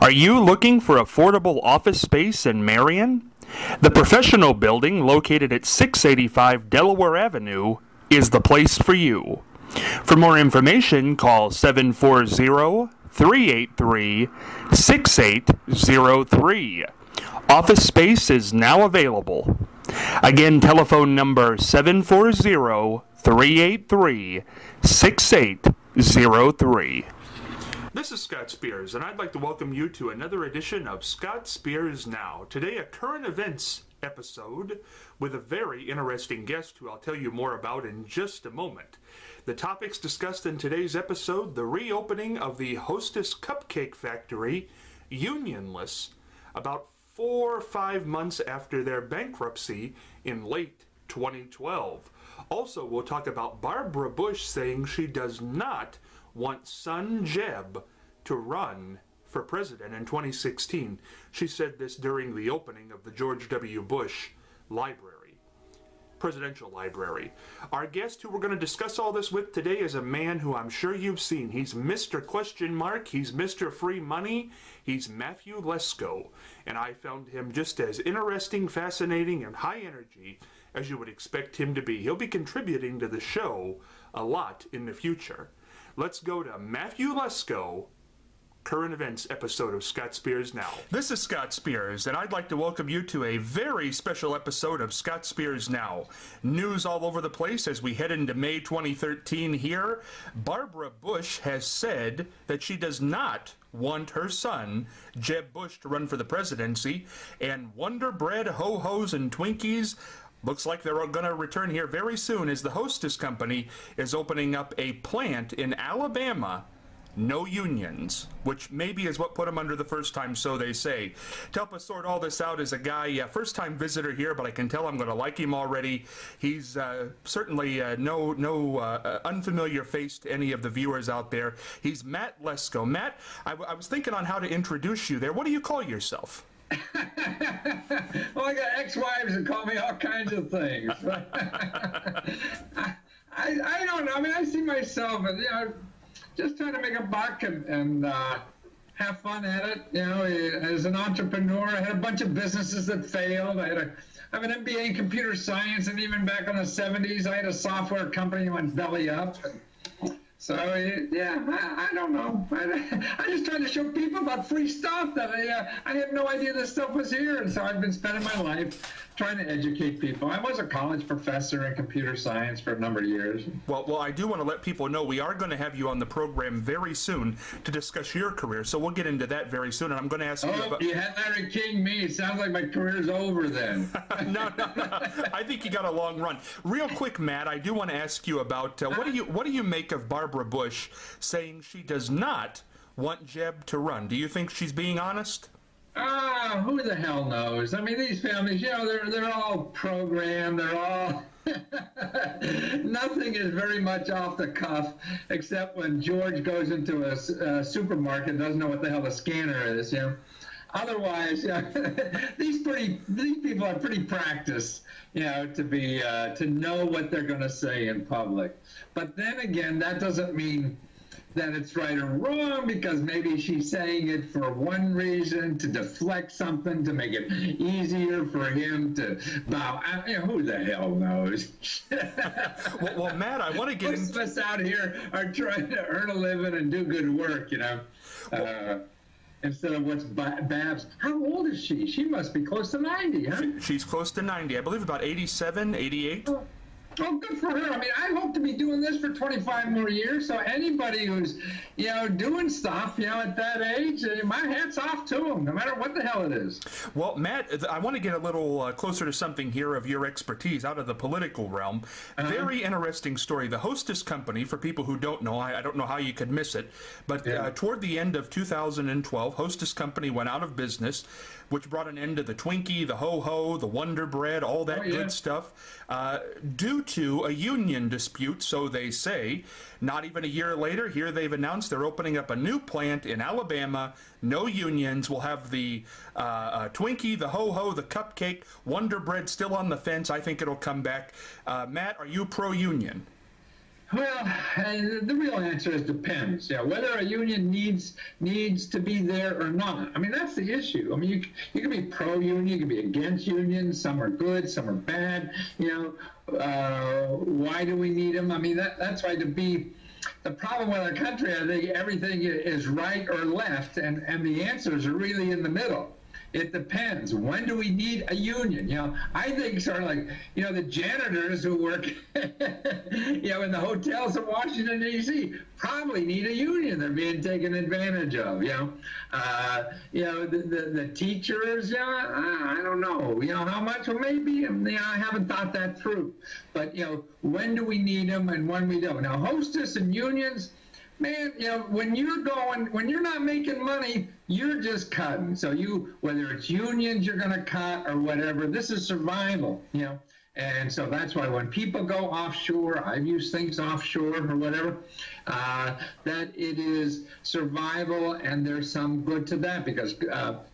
Are you looking for affordable office space in Marion? The professional building located at 685 Delaware Avenue is the place for you. For more information, call 740-383-6803. Office space is now available. Again, telephone number 740-383-6803. This is Scott Spears, and I'd like to welcome you to another edition of Scott Spears Now. Today, a current events episode with a very interesting guest who I'll tell you more about in just a moment. The topics discussed in today's episode: the reopening of the Hostess Cupcake Factory, unionless, about 4 or 5 months after their bankruptcy in late 2012. Also, we'll talk about Barbara Bush saying she does not want son Jeb to run for president in 2016. She said this during the opening of the George W. Bush Library, Presidential Library. Our guest who we're going to discuss all this with today is a man who I'm sure you've seen. He's Mr. Question Mark. He's Mr. Free Money. He's Matthew Lesko. And I found him just as interesting, fascinating, and high energy as you would expect him to be. He'll be contributing to the show a lot in the future. Let's go to Matthew Lesko, current events episode of Scott Spears Now. This is Scott Spears, and I'd like to welcome you to a very special episode of Scott Spears Now. News all over the place as we head into May 2013 here. Barbara Bush has said that she does not want her son, Jeb Bush, to run for the presidency, and Wonder Bread, Ho-Hos, and Twinkies looks like they're going to return here very soon as the Hostess Company is opening up a plant in Alabama. No unions, which maybe is what put him under the first time, so they say. To help us sort all this out is a guy, first-time visitor here, but I can tell I'm going to like him already. He's certainly no unfamiliar face to any of the viewers out there. He's Matt Lesko. Matt, I was thinking on how to introduce you there. What do you call yourself? Well, I got ex-wives that call me all kinds of things. I don't know. I mean, I see myself as, just trying to make a buck and have fun at it. As an entrepreneur, I had a bunch of businesses that failed. I have an MBA in computer science, and even back in the 70s, I had a software company that went belly up. So, yeah, I don't know. I just tried to show people about free stuff that I had no idea this stuff was here. And so I've been spending my life trying to educate people. I was a college professor in computer science for a number of years. Well, I do want to let people know we are going to have you on the program very soon to discuss your career. So we'll get into that very soon. And I'm going to ask you about... you had Larry King me. It sounds like my career's over then. No. I think you got a long run. Real quick, Matt, I do want to ask you about what do you make of Barbara Bush saying she does not want Jeb to run? Do you think she's being honest? Who the hell knows? I mean, these families, they're all programmed. They're all... Nothing is very much off the cuff, except when George goes into a supermarket and doesn't know what the hell a scanner is, Otherwise, these people are pretty practiced, to know what they're going to say in public. But then again, that doesn't mean that it's right or wrong, because maybe she's saying it for one reason, to deflect something, to make it easier for him to bow out. Who the hell knows? well, Matt, I want to get Most of us out here are trying to earn a living and do good work, instead of what's Babs. How old is she? She must be close to 90, huh? She's close to 90. I believe about 87, 88. Oh, good for her. I mean, I hope to be doing this for 25 more years. So anybody who's, doing stuff, at that age, my hat's off to them, no matter what the hell it is. Well, Matt, I want to get a little closer to something here of your expertise out of the political realm. Very interesting story. The Hostess Company, for people who don't know, I don't know how you could miss it, but toward the end of 2012, Hostess Company went out of business, which brought an end to the Twinkie, the Ho-Ho, the Wonder Bread, all that good stuff, due to a union dispute, so they say. Not even a year later, here they've announced they're opening up a new plant in Alabama. No unions. We'll have the Twinkie, the Ho-Ho, the Cupcake, Wonder Bread still on the fence. I think it'll come back. Matt, are you pro-union? Well, the real answer is depends. Yeah, whether a union needs to be there or not. I mean, that's the issue. I mean, you can be pro-union, you can be against unions. Some are good, some are bad. You know, why do we need them? I mean, that's why the problem with our country, I think everything is right or left, and the answers are really in the middle. It depends. When do we need a union? You know, I think sort of like, you know, the janitors who work, you know, in the hotels in Washington, D.C. probably need a union. They're being taken advantage of, you know. The teachers, I don't know. You know, how much? Well, maybe, you know, I haven't thought that through. But, you know, when do we need them and when we don't? Now, hostess and unions, man, you know, when you're not making money, you're just cutting. So whether it's unions you're going to cut or whatever, this is survival, you know. And so that's why when people go offshore, I've used things offshore or whatever, that it is survival, and there's some good to that because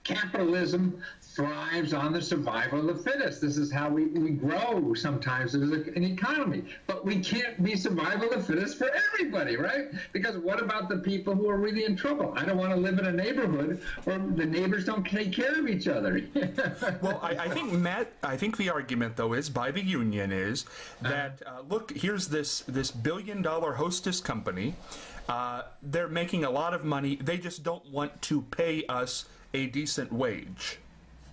capitalism thrives on the survival of the fittest. This is how we grow sometimes as an economy. But we can't be survival of the fittest for everybody, right? Because what about the people who are really in trouble? I don't want to live in a neighborhood where the neighbors don't take care of each other. Well, I think, Matt, I think the argument, though, is by the union is that, look, here's this billion-dollar hostess company. They're making a lot of money. They just don't want to pay us a decent wage.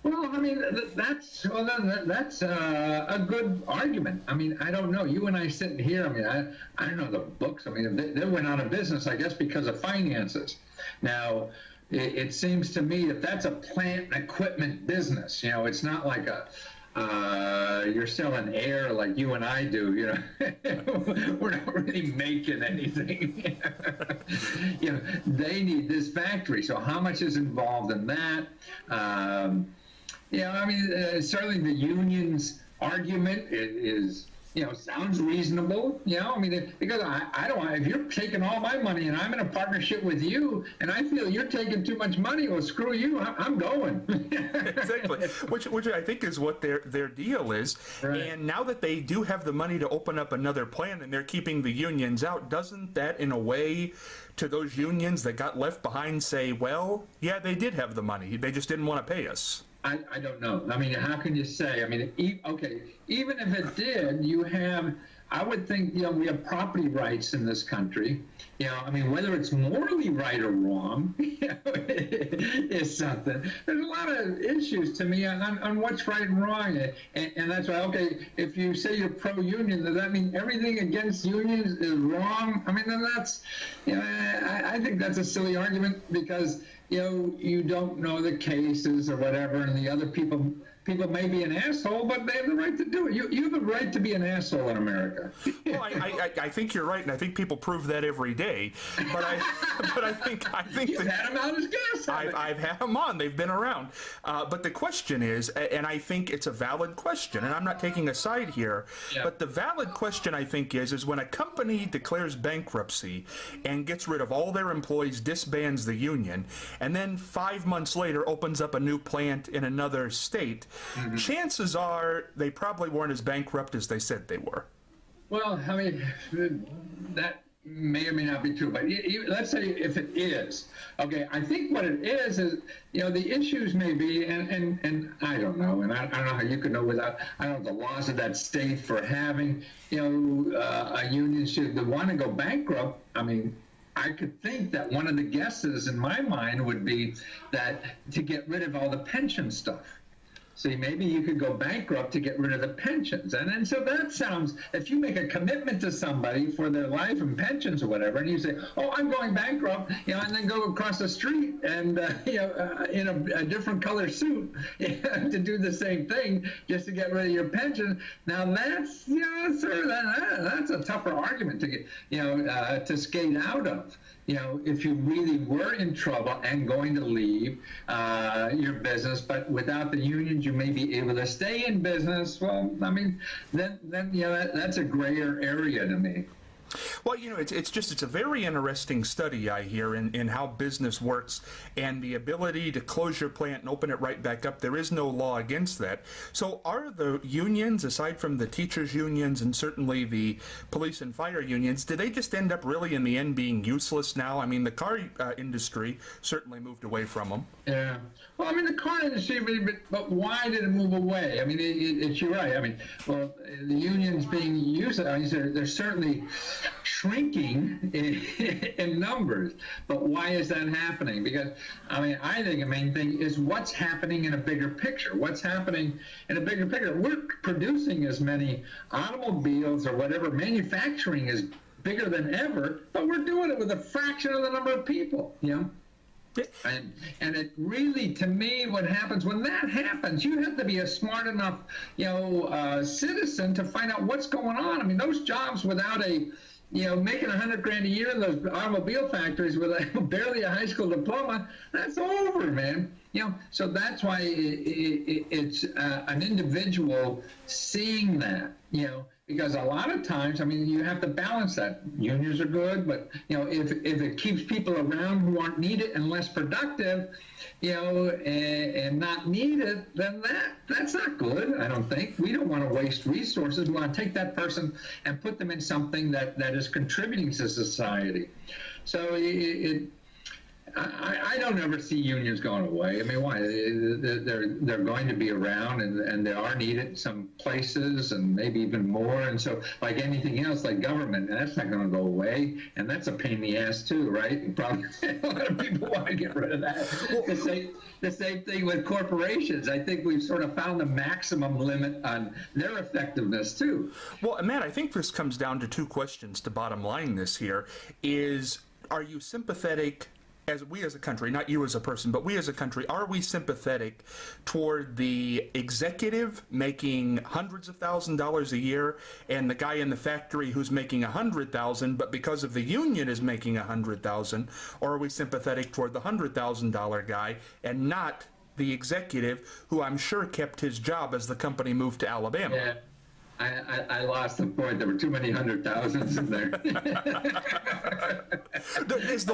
Well, I mean, that's a good argument. I mean, I don't know. You and I sitting here, I mean, I don't know the books. I mean, they went out of business, I guess, because of finances. Now, it seems to me that that's a plant and equipment business. You know, it's not like you're selling air like you and I do, you know. We're not really making anything. You know, they need this factory. So how much is involved in that? I mean, certainly the union's argument is, you know, sounds reasonable, you know, I mean, because I don't want, if you're taking all my money and I'm in a partnership with you and I feel you're taking too much money, well, screw you, I'm going. Exactly, which I think is what their deal is. Right. And now that they do have the money to open up another plant and they're keeping the unions out, doesn't that in a way to those unions that got left behind say, well, yeah, they did have the money, they just didn't want to pay us? I don't know. I mean, how can you say? I mean, okay, even if it did, you have, I would think, you know, we have property rights in this country. You know, I mean, whether it's morally right or wrong, you know, is something. There's a lot of issues to me on what's right and wrong. And that's why, okay, if you say you're pro-union, does that mean everything against unions is wrong? I mean, then that's, you know, I think that's a silly argument because, you know, you don't know the cases or whatever, and the other people may be an asshole, but they have the right to do it. You have the right to be an asshole in America. Well, I think you're right, and I think people prove that every day. But I think you've had them out as guests. I've had them on. They've been around. But the question is, and I think it's a valid question, and I'm not taking a side here, but the valid question I think is when a company declares bankruptcy and gets rid of all their employees, disbands the union, and then 5 months later opens up a new plant in another state. Mm-hmm. Chances are they probably weren't as bankrupt as they said they were. Well, I mean, that may or may not be true, but let's say if it is, okay, I think what it is, you know, the issues may be, and I don't know, and I don't know how you could know without, I don't know the laws of that state for having, you know, a union should want to go bankrupt. I mean, I could think that one of the guesses in my mind would be that to get rid of all the pension stuff. See, maybe you could go bankrupt to get rid of the pensions. And so that sounds, if you make a commitment to somebody for their life and pensions or whatever, and you say, oh, I'm going bankrupt, you know, and then go across the street and, you know, in a different color suit to do the same thing just to get rid of your pension. Now that's, you know, sort of, that's a tougher argument to get, you know, to skate out of. You know, if you really were in trouble and going to leave your business, but without the unions, you may be able to stay in business. Well, I mean, then you know, that's a grayer area to me. Well, it's a very interesting study, I hear, in how business works and the ability to close your plant and open it right back up. There is no law against that. So are the unions, aside from the teachers' unions and certainly the police and fire unions, do they just end up really in the end being useless now? I mean, the car industry certainly moved away from them. Yeah. Well, I mean, the car industry, but why did it move away? I mean, you're right. I mean, well, the unions being used, I mean, they're certainly shrinking in numbers. But why is that happening? Because, I mean, I think the main thing is what's happening in a bigger picture. What's happening in a bigger picture? We're producing as many automobiles or whatever. Manufacturing is bigger than ever, but we're doing it with a fraction of the number of people, And it really, to me, what happens when that happens, you have to be a smart enough, citizen to find out what's going on. I mean, those jobs without making $100,000 a year in those automobile factories with barely a high school diploma, that's over, man. So that's why it's an individual seeing that, because a lot of times, I mean, you have to balance that. Unions are good, but, if it keeps people around who aren't needed and less productive, and not needed, then that's not good, I don't think. We don't want to waste resources. We want to take that person and put them in something that is contributing to society. So I don't ever see unions going away. I mean, why? They're going to be around, and they are needed in some places, and maybe even more. And so, like anything else, like government, that's not going to go away, and that's a pain in the ass too, right? And probably a lot of people want to get rid of that. The same thing with corporations. I think we've sort of found the maximum limit on their effectiveness too. Well, Matt, I think this comes down to two questions to bottom line this here is, are you sympathetic as we as a country, not you as a person, but we as a country, are we sympathetic toward the executive making hundreds of $1,000s a year and the guy in the factory who's making $100,000, but because of the union is making $100,000, or are we sympathetic toward the $100,000 guy and not the executive who I'm sure kept his job as the company moved to Alabama? Yeah. I lost the point. There were too many 100,000s in there. Is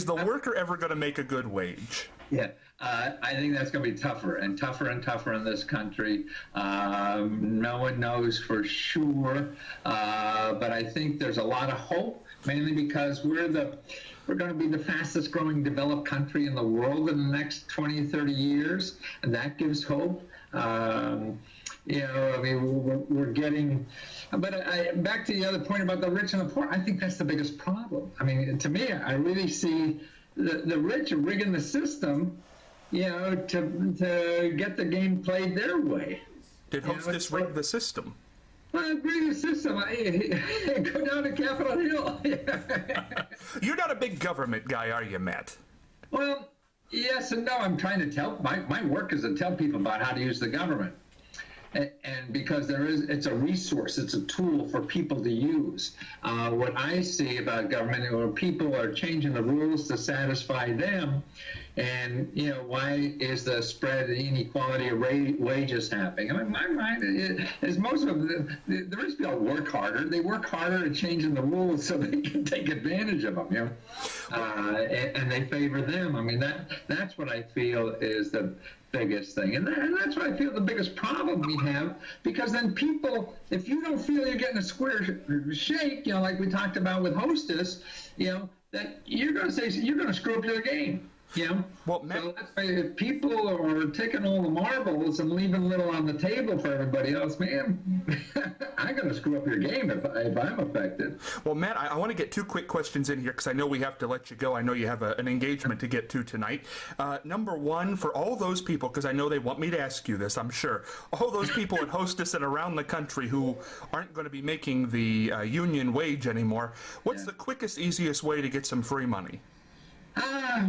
the worker ever going to make a good wage? Yeah, I think that's going to be tougher and tougher and tougher in this country. No one knows for sure, but I think there's a lot of hope, mainly because we're going to be the fastest growing developed country in the world in the next 20, 30 years, and that gives hope. I mean, we're getting, but back to the other point about the rich and the poor, I think that's the biggest problem. I mean, to me, I really see the rich are rigging the system, to get the game played their way. Did Hostess rig the system? Well, rig the system. Go down to Capitol Hill. You're not a big government guy, are you, Matt? Well, yes and no. I'm trying to tell, my work is to tell people about how to use the government. And because it's a resource, it's a tool for people to use. What I see about government, where people are changing the rules to satisfy them, and why is the spread of inequality of wages happening? I mean, my mind is most of them. The rich people work harder. They work harder at changing the rules so they can take advantage of them. And they favor them. I mean, that's what I feel is the biggest thing, and that's what I feel the biggest problem we have, because then people, if you don't feel you're getting a square shake, like we talked about with Hostess, that you're going to say you're going to screw up your game. Well, Matt, so that's why if people are taking all the marbles and leaving little on the table for everybody else, man, I'm going to screw up your game if I'm affected. Well, Matt, I want to get two quick questions in here because I know we have to let you go. I know you have an engagement to get to tonight. Number one, for all those people, because I know they want me to ask you this, I'm sure, all those people at Hostess and around the country who aren't going to be making the union wage anymore, what's the quickest, easiest way to get some free money?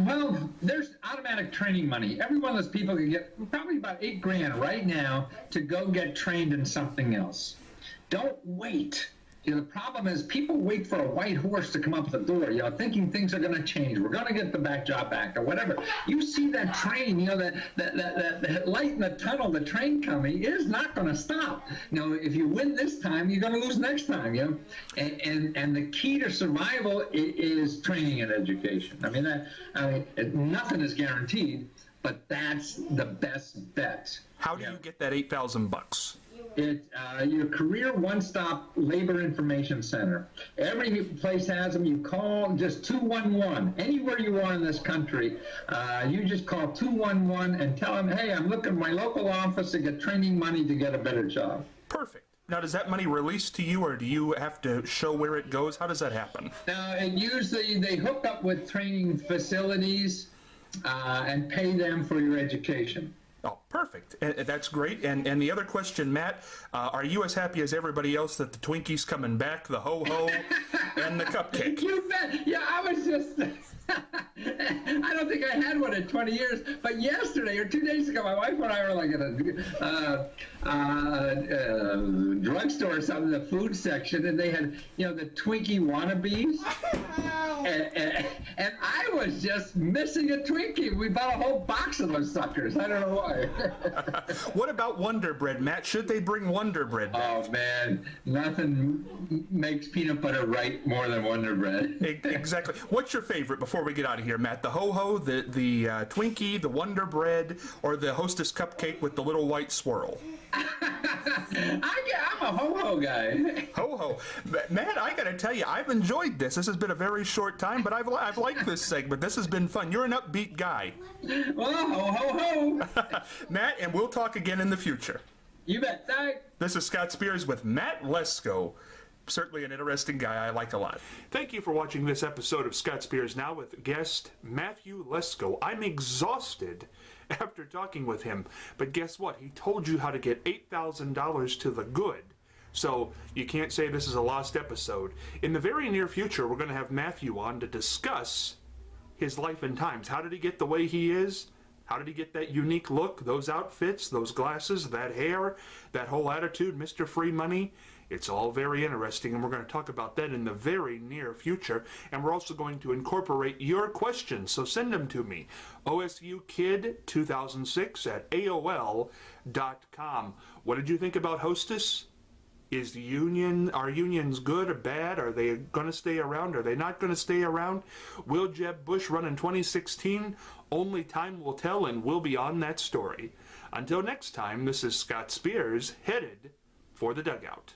Well, there's automatic training money. Every one of those people can get probably about $8,000 right now to go get trained in something else. Don't wait. The problem is people wait for a white horse to come up the door, thinking things are going to change. We're going to get the back job back or whatever. You see that train, that light in the tunnel, the train coming is not going to stop. If you win this time, you're going to lose next time, And the key to survival is training and education. Nothing is guaranteed, but that's the best bet. How do you get that $8,000? Your career one-stop labor information center. Every place has them. You call just 211. Anywhere you are in this country, you just call 211 and tell them, hey, I'm looking at my local office to get training money to get a better job. Perfect. Now, does that money release to you, or do you have to show where it goes? How does that happen? And usually they hook up with training facilities and pay them for your education. Oh, perfect. That's great. And the other question, Matt, are you as happy as everybody else that the Twinkie's coming back, the ho-ho, and the cupcake? You bet. Yeah, I was just... I don't think I had one in 20 years, but yesterday or 2 days ago, my wife and I were like at a drugstore or something, the food section, and they had, the Twinkie wannabes, and I was just missing a Twinkie. We bought a whole box of those suckers. I don't know why. What about Wonder Bread, Matt? Should they bring Wonder Bread back? Oh, man, nothing makes peanut butter right more than Wonder Bread. Exactly. What's your favorite before we get out of here, Matt? The ho-ho, the Twinkie, the Wonder Bread, or the Hostess cupcake with the little white swirl? I'm a ho-ho guy. Ho-ho. Matt, I gotta tell you, I've enjoyed this. This has been a very short time, but I've liked this segment. This has been fun. You're an upbeat guy. Well, ho-ho-ho. Matt, and we'll talk again in the future. You bet. Bye. This is Scott Spears with Matt Lesko. Certainly an interesting guy I like a lot. Thank you for watching this episode of Scott Spears Now with guest Matthew Lesko. I'm exhausted after talking with him, but guess what? He told you how to get $8,000 to the good. So you can't say this is a lost episode. In the very near future, we're going to have Matthew on to discuss his life and times. How did he get the way he is? How did he get that unique look, those outfits, those glasses, that hair, that whole attitude, Mr. Free Money? It's all very interesting, and we're going to talk about that in the very near future. And we're also going to incorporate your questions, so send them to me. OSUKid2006@AOL.com. What did you think about Hostess? Is our unions good or bad? Are they going to stay around? Are they not going to stay around? Will Jeb Bush run in 2016? Only time will tell, and we'll be on that story. Until next time, this is Scott Spears, headed for the dugout.